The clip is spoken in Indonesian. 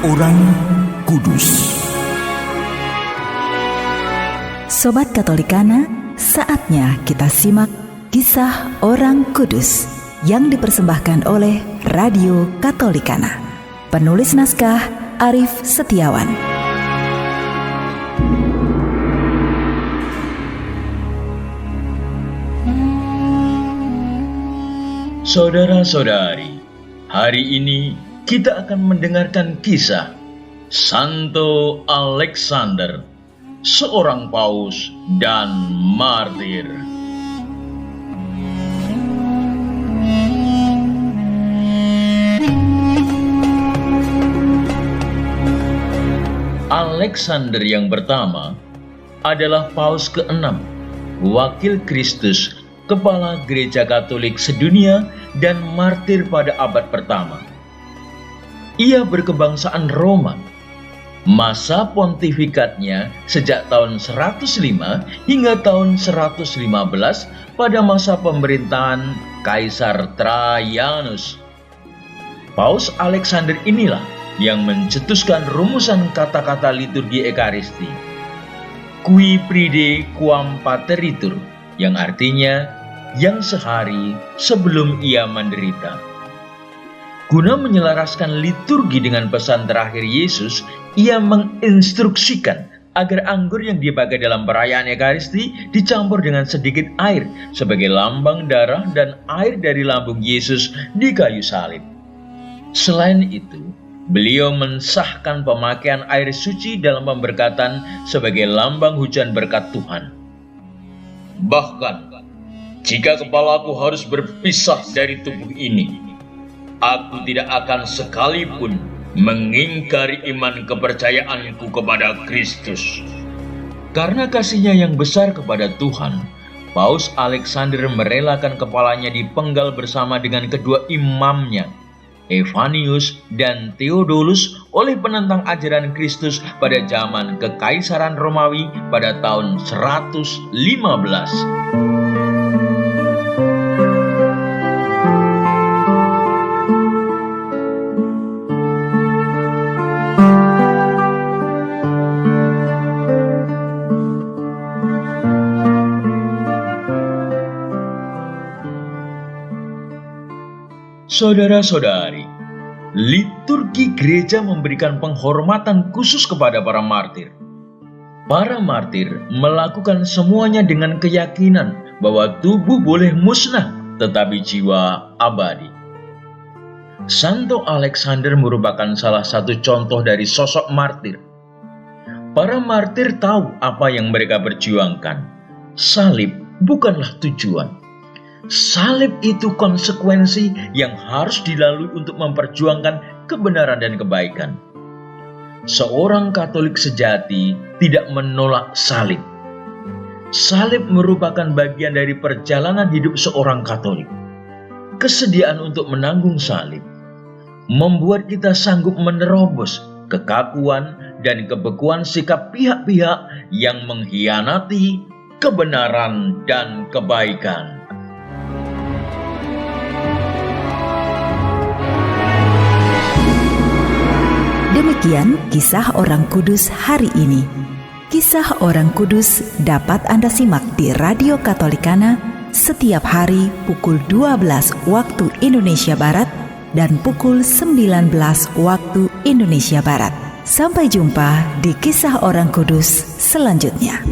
Orang Kudus. Sobat Katolikana, saatnya kita simak kisah orang kudus yang dipersembahkan oleh Radio Katolikana. Penulis naskah Arif Setiawan. Saudara-saudari, hari ini kita akan mendengarkan kisah Santo Alexander, seorang paus dan martir. Alexander yang pertama adalah paus ke-6, wakil Kristus, kepala gereja Katolik sedunia dan martir pada abad pertama. Ia berkebangsaan Roma. Masa pontifikatnya sejak tahun 105 hingga tahun 115 pada masa pemerintahan Kaisar Trajanus. Paus Alexander inilah yang mencetuskan rumusan kata-kata liturgi Ekaristi, Qui pride quam pateritur, yang artinya yang sehari sebelum ia menderita. Guna menyelaraskan liturgi dengan pesan terakhir Yesus, ia menginstruksikan agar anggur yang dipakai dalam perayaan Ekaristi dicampur dengan sedikit air sebagai lambang darah dan air dari lambung Yesus di kayu salib. Selain itu, beliau mensahkan pemakaian air suci dalam pemberkatan sebagai lambang hujan berkat Tuhan. Bahkan, jika kepalaku harus berpisah dari tubuh ini, aku tidak akan sekalipun mengingkari iman kepercayaanku kepada Kristus. Karena kasihnya yang besar kepada Tuhan, Paus Alexander merelakan kepalanya dipenggal bersama dengan kedua imamnya, Evanius dan Theodulus, oleh penentang ajaran Kristus pada zaman Kekaisaran Romawi pada tahun 115. Saudara-saudari, liturgi gereja memberikan penghormatan khusus kepada para martir. Para martir melakukan semuanya dengan keyakinan bahwa tubuh boleh musnah, tetapi jiwa abadi. Santo Alexander merupakan salah satu contoh dari sosok martir. Para martir tahu apa yang mereka perjuangkan. Salib bukanlah tujuan. Salib itu konsekuensi yang harus dilalui untuk memperjuangkan kebenaran dan kebaikan. Seorang Katolik sejati tidak menolak salib. Salib merupakan bagian dari perjalanan hidup seorang Katolik. Kesediaan untuk menanggung salib membuat kita sanggup menerobos kekakuan dan kebekuan sikap pihak-pihak yang mengkhianati kebenaran dan kebaikan. Demikian kisah orang kudus hari ini. Kisah orang kudus dapat Anda simak di Radio Katolikana setiap hari pukul 12 waktu Indonesia Barat dan pukul 19 waktu Indonesia Barat. Sampai jumpa di kisah orang kudus selanjutnya.